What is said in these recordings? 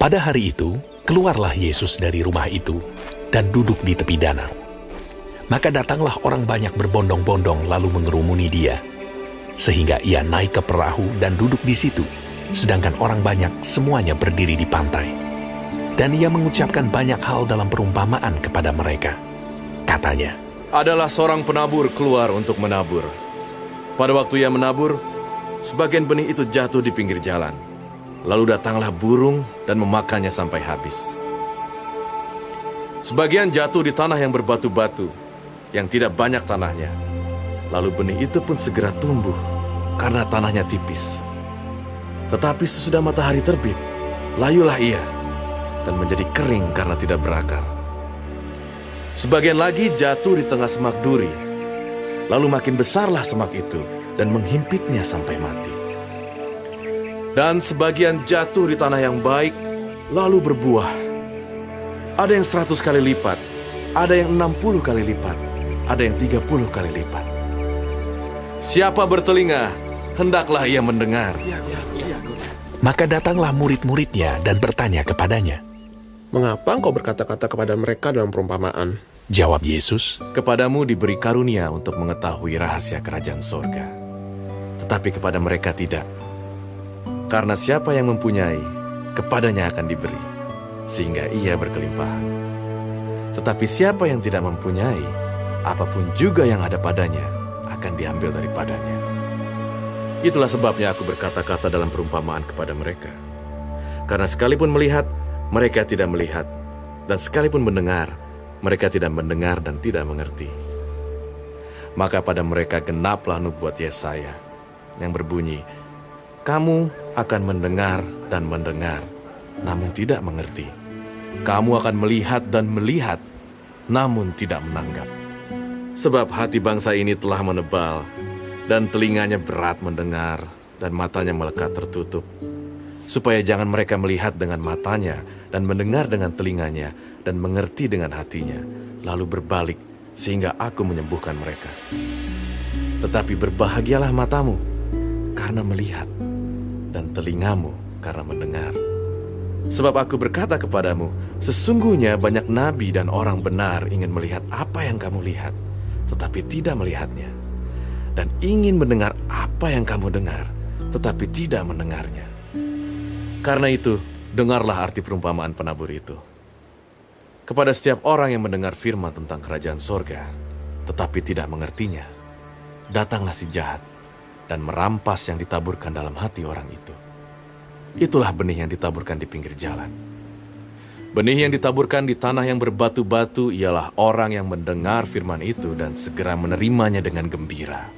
Pada hari itu, keluarlah Yesus dari rumah itu dan duduk di tepi danau. Maka datanglah orang banyak berbondong-bondong lalu mengerumuni dia, sehingga ia naik ke perahu dan duduk di situ, sedangkan orang banyak semuanya berdiri di pantai. Dan ia mengucapkan banyak hal dalam perumpamaan kepada mereka. Katanya, Adalah seorang penabur keluar untuk menabur. Pada waktu ia menabur, sebagian benih itu jatuh di pinggir jalan. Lalu datanglah burung dan memakannya sampai habis. Sebagian jatuh di tanah yang berbatu-batu, yang tidak banyak tanahnya. Lalu benih itu pun segera tumbuh, karena tanahnya tipis. Tetapi sesudah matahari terbit, layulah ia, dan menjadi kering karena tidak berakar. Sebagian lagi jatuh di tengah semak duri, lalu makin besarlah semak itu, dan menghimpitnya sampai mati. Dan sebagian jatuh di tanah yang baik, lalu berbuah. Ada yang 100 kali lipat, ada yang 60 kali lipat, ada yang 30 kali lipat. Siapa bertelinga, hendaklah ia mendengar. maka datanglah murid-muridnya dan bertanya kepadanya. Mengapa engkau berkata-kata kepada mereka dalam perumpamaan? Jawab Yesus, Kepadamu diberi karunia untuk mengetahui rahasia kerajaan sorga, tetapi kepada mereka tidak. Karena siapa yang mempunyai, kepadanya akan diberi, sehingga ia berkelimpahan. Tetapi siapa yang tidak mempunyai, apapun juga yang ada padanya, akan diambil daripadanya. Itulah sebabnya aku berkata-kata dalam perumpamaan kepada mereka. Karena sekalipun melihat, mereka tidak melihat, dan sekalipun mendengar, mereka tidak mendengar dan tidak mengerti. Maka pada mereka genaplah nubuat Yesaya yang berbunyi, kamu akan mendengar dan mendengar, namun tidak mengerti. Kamu akan melihat dan melihat, namun tidak menanggap. Sebab hati bangsa ini telah menebal, dan telinganya berat mendengar, dan matanya melekat tertutup, supaya jangan mereka melihat dengan matanya, dan mendengar dengan telinganya, dan mengerti dengan hatinya, lalu berbalik, sehingga aku menyembuhkan mereka. Tetapi berbahagialah matamu, karena melihat, dan telingamu karena mendengar. Sebab aku berkata kepadamu, sesungguhnya banyak nabi dan orang benar ingin melihat apa yang kamu lihat, tetapi tidak melihatnya, dan ingin mendengar apa yang kamu dengar, tetapi tidak mendengarnya. Karena itu, dengarlah arti perumpamaan penabur itu. Kepada setiap orang yang mendengar firman tentang kerajaan sorga, tetapi tidak mengertinya, datanglah si jahat dan merampas yang ditaburkan dalam hati orang itu. Itulah benih yang ditaburkan di pinggir jalan. Benih yang ditaburkan di tanah yang berbatu-batu ialah orang yang mendengar firman itu dan segera menerimanya dengan gembira.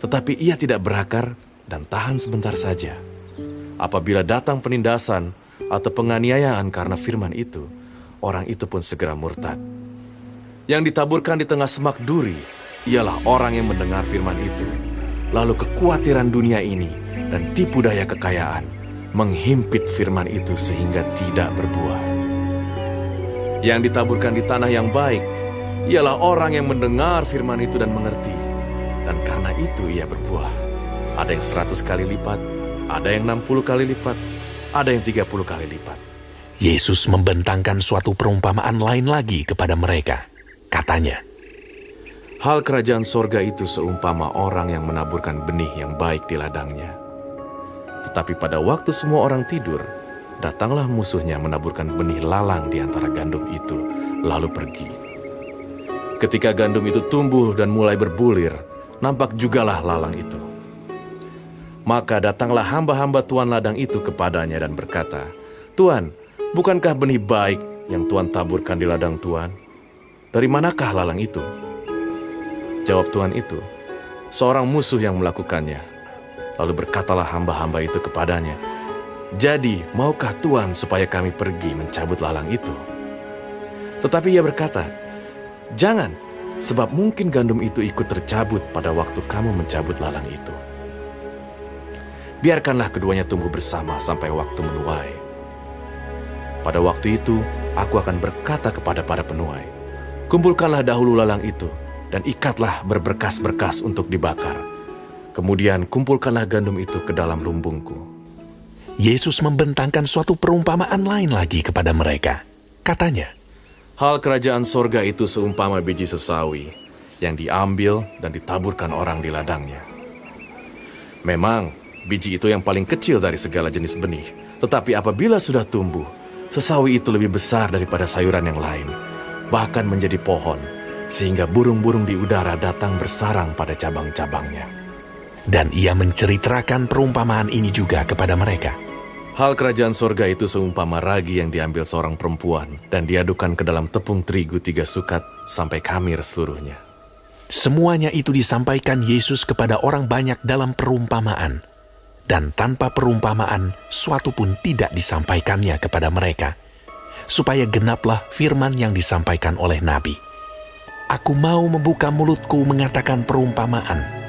Tetapi ia tidak berakar dan tahan sebentar saja. Apabila datang penindasan atau penganiayaan karena firman itu, orang itu pun segera murtad. Yang ditaburkan di tengah semak duri ialah orang yang mendengar firman itu, lalu kekhawatiran dunia ini dan tipu daya kekayaan menghimpit firman itu sehingga tidak berbuah. Yang ditaburkan di tanah yang baik ialah orang yang mendengar firman itu dan mengerti, dan karena itu ia berbuah. Ada yang 100 kali lipat, ada yang 60 kali lipat, ada yang 30 kali lipat. Yesus membentangkan suatu perumpamaan lain lagi kepada mereka. Katanya, Hal kerajaan sorga itu seumpama orang yang menaburkan benih yang baik di ladangnya. Tetapi pada waktu semua orang tidur, datanglah musuhnya menaburkan benih lalang di antara gandum itu, lalu pergi. Ketika gandum itu tumbuh dan mulai berbulir, nampak jugalah lalang itu. Maka datanglah hamba-hamba tuan ladang itu kepadanya dan berkata, Tuan, bukankah benih baik yang Tuan taburkan di ladang Tuan? Dari manakah lalang itu? Jawab tuan itu, seorang musuh yang melakukannya. Lalu berkatalah hamba-hamba itu kepadanya, jadi maukah Tuan supaya kami pergi mencabut lalang itu? Tetapi ia berkata, jangan, sebab mungkin gandum itu ikut tercabut pada waktu kamu mencabut lalang itu. Biarkanlah keduanya tumbuh bersama sampai waktu menuai. Pada waktu itu, aku akan berkata kepada para penuai, kumpulkanlah dahulu lalang itu, dan ikatlah berberkas-berkas untuk dibakar. Kemudian kumpulkanlah gandum itu ke dalam lumbungku. Yesus membentangkan suatu perumpamaan lain lagi kepada mereka. Katanya, Hal kerajaan sorga itu seumpama biji sesawi yang diambil dan ditaburkan orang di ladangnya. Memang, biji itu yang paling kecil dari segala jenis benih. Tetapi apabila sudah tumbuh, sesawi itu lebih besar daripada sayuran yang lain, bahkan menjadi pohon, sehingga burung-burung di udara datang bersarang pada cabang-cabangnya. dan ia menceritakan perumpamaan ini juga kepada mereka. Hal kerajaan sorga itu seumpama ragi yang diambil seorang perempuan dan diadukkan ke dalam tepung terigu 3 sukat sampai khamir seluruhnya. Semuanya itu disampaikan Yesus kepada orang banyak dalam perumpamaan. Dan tanpa perumpamaan, suatu pun tidak disampaikannya kepada mereka, supaya genaplah firman yang disampaikan oleh Nabi. Aku mau membuka mulutku mengatakan perumpamaan.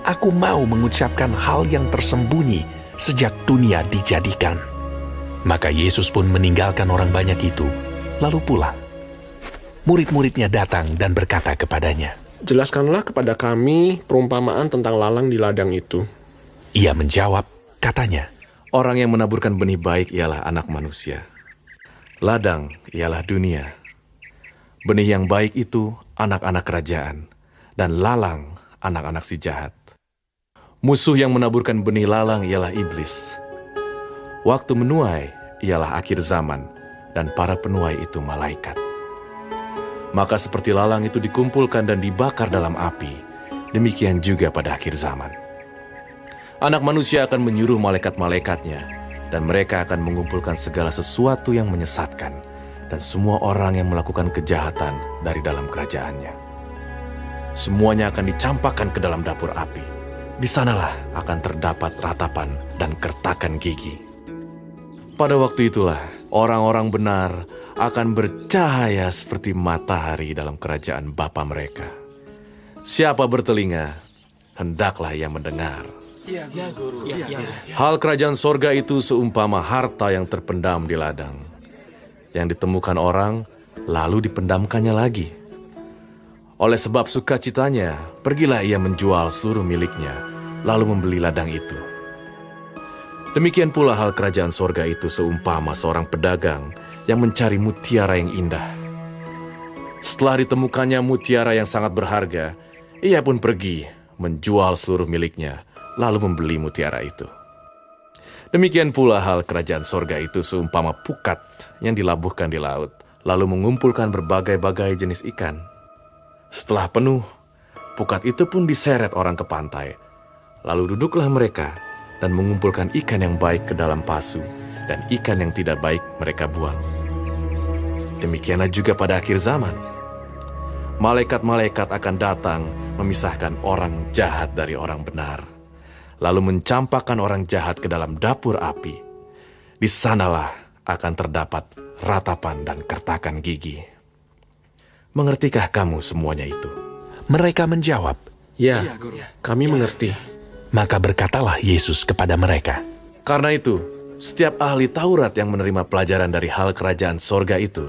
Aku mau mengucapkan hal yang tersembunyi sejak dunia dijadikan. Maka Yesus pun meninggalkan orang banyak itu, lalu pulang. Murid-muridnya datang dan berkata kepadanya, Jelaskanlah kepada kami perumpamaan tentang lalang di ladang itu. Ia menjawab, katanya, Orang yang menaburkan benih baik ialah anak manusia. Ladang ialah dunia. Benih yang baik itu anak-anak kerajaan, dan lalang anak-anak si jahat. Musuh yang menaburkan benih lalang ialah iblis. Waktu menuai ialah akhir zaman, dan para penuai itu malaikat. Maka seperti lalang itu dikumpulkan dan dibakar dalam api, demikian juga pada akhir zaman. Anak manusia akan menyuruh malaikat-malaikatnya, dan mereka akan mengumpulkan segala sesuatu yang menyesatkan, dan semua orang yang melakukan kejahatan dari dalam kerajaannya. Semuanya akan dicampakkan ke dalam dapur api. Di sanalah akan terdapat ratapan dan kertakan gigi. Pada waktu itulah, orang-orang benar akan bercahaya seperti matahari dalam kerajaan Bapa mereka. Siapa bertelinga, hendaklah ia mendengar. Hal kerajaan sorga itu seumpama harta yang terpendam di ladang, yang ditemukan orang, lalu dipendamkannya lagi. Oleh sebab sukacitanya, pergilah ia menjual seluruh miliknya, lalu membeli ladang itu. Demikian pula hal kerajaan sorga itu seumpama seorang pedagang yang mencari mutiara yang indah. Setelah ditemukannya mutiara yang sangat berharga, ia pun pergi menjual seluruh miliknya, lalu membeli mutiara itu. Demikian pula hal kerajaan sorga itu seumpama pukat yang dilabuhkan di laut, lalu mengumpulkan berbagai-bagai jenis ikan. Setelah penuh, pukat itu pun diseret orang ke pantai. Lalu duduklah mereka dan mengumpulkan ikan yang baik ke dalam pasu, dan ikan yang tidak baik mereka buang. Demikianlah juga pada akhir zaman. Malaikat-malaikat akan datang memisahkan orang jahat dari orang benar, lalu mencampakkan orang jahat ke dalam dapur api. Di sanalah akan terdapat ratapan dan kertakan gigi. Mengertikah kamu semuanya itu? Mereka menjawab, Ya, kami mengerti. maka berkatalah Yesus kepada mereka, Karena itu, setiap ahli Taurat yang menerima pelajaran dari hal kerajaan sorga itu,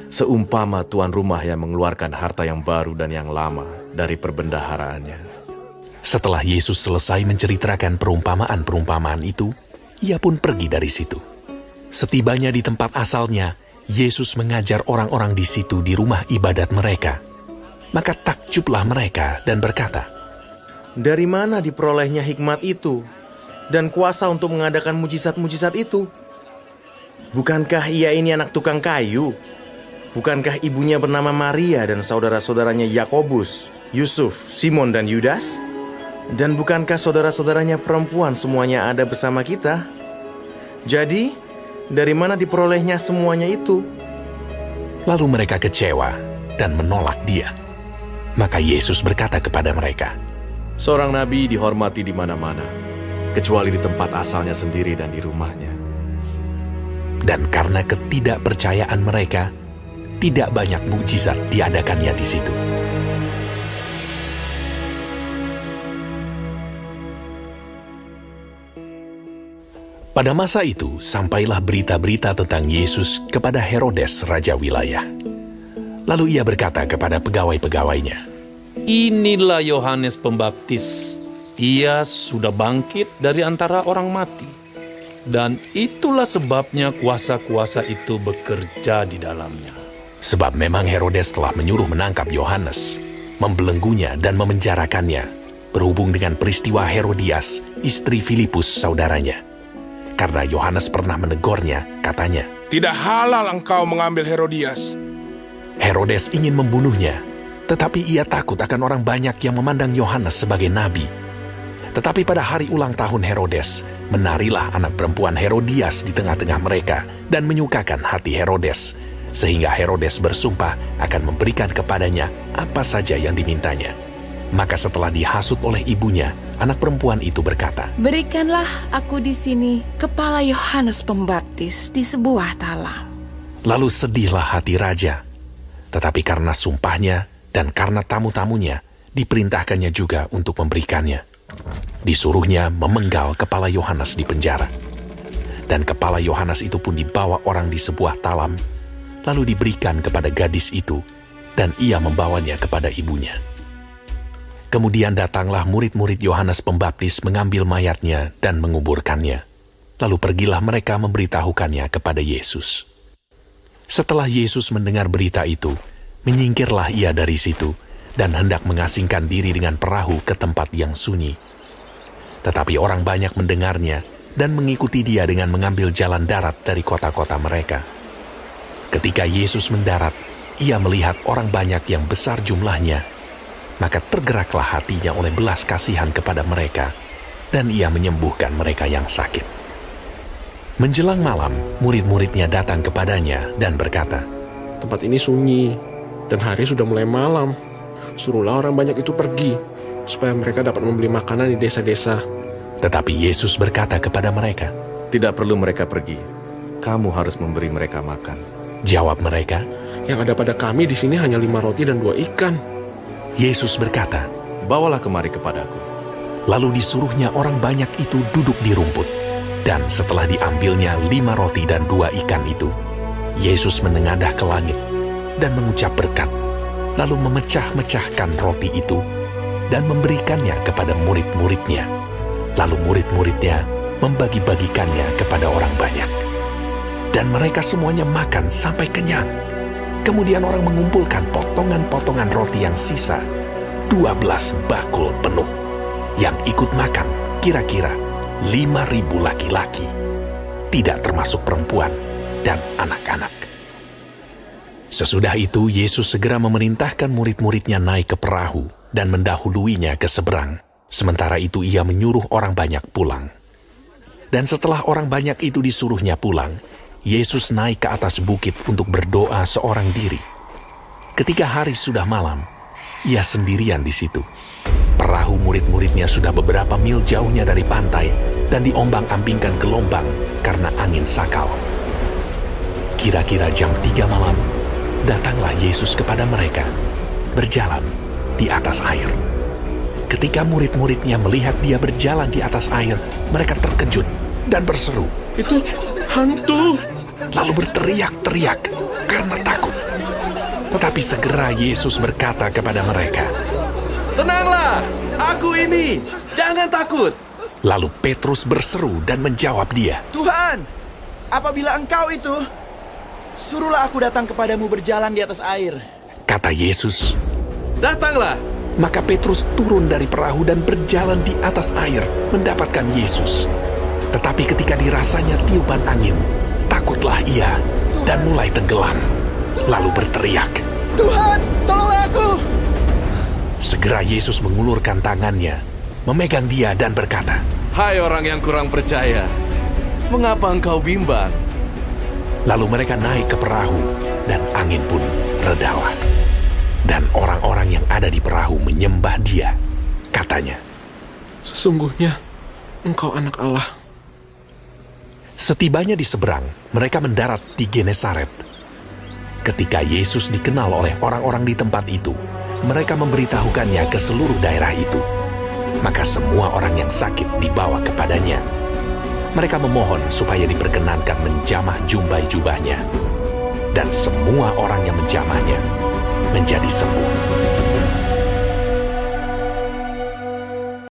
seumpama tuan rumah yang mengeluarkan harta yang baru dan yang lama dari perbendaharaannya. Setelah Yesus selesai menceritakan perumpamaan-perumpamaan itu, ia pun pergi dari situ. Setibanya di tempat asalnya, Yesus mengajar orang-orang di situ di rumah ibadat mereka. Maka takjublah mereka dan berkata, Dari mana diperolehnya hikmat itu dan kuasa untuk mengadakan mujizat-mujizat itu? Bukankah ia ini anak tukang kayu? Bukankah ibunya bernama Maria dan saudara-saudaranya Yakobus, Yusuf, Simon, dan Yudas? Dan bukankah saudara-saudaranya perempuan semuanya ada bersama kita? Jadi, dari mana diperolehnya semuanya itu? lalu mereka kecewa dan menolak dia. Maka Yesus berkata kepada mereka, Seorang nabi dihormati di mana-mana, kecuali di tempat asalnya sendiri dan di rumahnya. dan karena ketidakpercayaan mereka, tidak banyak mukjizat diadakannya di situ. Pada masa itu, sampailah berita-berita tentang Yesus kepada Herodes, raja wilayah. Lalu ia berkata kepada pegawai-pegawainya, Inilah Yohanes Pembaptis. Ia sudah bangkit dari antara orang mati. Dan itulah sebabnya kuasa-kuasa itu bekerja di dalamnya. Sebab memang Herodes telah menyuruh menangkap Yohanes, membelenggunya dan memenjarakannya, berhubung dengan peristiwa Herodias, istri Filipus saudaranya. Karena Yohanes pernah menegurnya, katanya, "Tidak halal engkau mengambil Herodias." Herodes ingin membunuhnya, tetapi ia takut akan orang banyak yang memandang Yohanes sebagai nabi. Tetapi pada hari ulang tahun Herodes, menarilah anak perempuan Herodias di tengah-tengah mereka dan menyukakan hati Herodes, sehingga Herodes bersumpah akan memberikan kepadanya apa saja yang dimintanya. Maka setelah dihasut oleh ibunya, anak perempuan itu berkata, "Berikanlah aku di sini kepala Yohanes Pembaptis di sebuah talam." Lalu sedihlah hati raja. Tetapi karena sumpahnya dan karena tamu-tamunya, diperintahkannya juga untuk memberikannya. Disuruhnya memenggal kepala Yohanes di penjara. Dan kepala Yohanes itu pun dibawa orang di sebuah talam, lalu diberikan kepada gadis itu, dan ia membawanya kepada ibunya. Kemudian datanglah murid-murid Yohanes Pembaptis mengambil mayatnya dan menguburkannya. Lalu pergilah mereka memberitahukannya kepada Yesus. Setelah Yesus mendengar berita itu, menyingkirlah ia dari situ dan hendak mengasingkan diri dengan perahu ke tempat yang sunyi. Tetapi orang banyak mendengarnya dan mengikuti dia dengan mengambil jalan darat dari kota-kota mereka. Ketika Yesus mendarat, ia melihat orang banyak yang besar jumlahnya, maka tergeraklah hatinya oleh belas kasihan kepada mereka, dan ia menyembuhkan mereka yang sakit. Menjelang malam, murid-muridnya datang kepadanya dan berkata, Tempat ini sunyi, dan hari sudah mulai malam. Suruhlah orang banyak itu pergi, supaya mereka dapat membeli makanan di desa-desa. Tetapi Yesus berkata kepada mereka, Tidak perlu mereka pergi. Kamu harus memberi mereka makan. Jawab mereka, Yang ada pada kami di sini hanya 5 roti dan 2 ikan. Yesus berkata, Bawalah kemari kepadaku. lalu disuruhnya orang banyak itu duduk di rumput. Dan setelah diambilnya 5 roti dan 2 ikan itu, Yesus menengadah ke langit dan mengucap berkat, lalu memecah-mecahkan roti itu dan memberikannya kepada murid-muridnya. Lalu murid-muridnya membagi-bagikannya kepada orang banyak. Dan mereka semuanya makan sampai kenyang. Kemudian orang mengumpulkan potongan-potongan roti yang sisa, 12 bakul penuh. Yang ikut makan kira-kira 5.000 laki-laki, tidak termasuk perempuan dan anak-anak. Sesudah itu, Yesus segera memerintahkan murid-muridnya naik ke perahu dan mendahuluinya ke seberang. Sementara itu ia menyuruh orang banyak pulang. Dan setelah orang banyak itu disuruhnya pulang, Yesus naik ke atas bukit untuk berdoa seorang diri. Ketika hari sudah malam, ia sendirian di situ. Perahu murid-muridnya sudah beberapa mil jauhnya dari pantai dan diombang-ambingkan gelombang karena angin sakal. Kira-kira jam 3 malam, datanglah Yesus kepada mereka, berjalan di atas air. Ketika murid-muridnya melihat dia berjalan di atas air, mereka terkejut dan berseru, Itu hantu! lalu berteriak-teriak karena takut. Tetapi segera Yesus berkata kepada mereka, Tenanglah, aku ini, jangan takut. lalu Petrus berseru dan menjawab dia, Tuhan, apabila engkau itu, suruhlah aku datang kepadamu berjalan di atas air. kata Yesus. Datanglah. Maka Petrus turun dari perahu dan berjalan di atas air mendapatkan Yesus. Tetapi ketika dirasanya tiupan angin, takutlah ia dan mulai tenggelam. Lalu berteriak. Tuhan, tolonglah aku! Segera Yesus mengulurkan tangannya, memegang dia dan berkata, Hai orang yang kurang percaya, mengapa engkau bimbang? lalu mereka naik ke perahu dan angin pun redalah. Dan orang-orang yang ada di perahu menyembah dia. Katanya, Sesungguhnya, engkau anak Allah. setibanya di seberang, mereka mendarat di Genesaret. Ketika Yesus dikenal oleh orang-orang di tempat itu, mereka memberitahukannya ke seluruh daerah itu. Maka semua orang yang sakit dibawa kepadanya. Mereka memohon supaya diperkenankan menjamah jumbai jubahnya. Dan semua orang yang menjamahnya menjadi sembuh.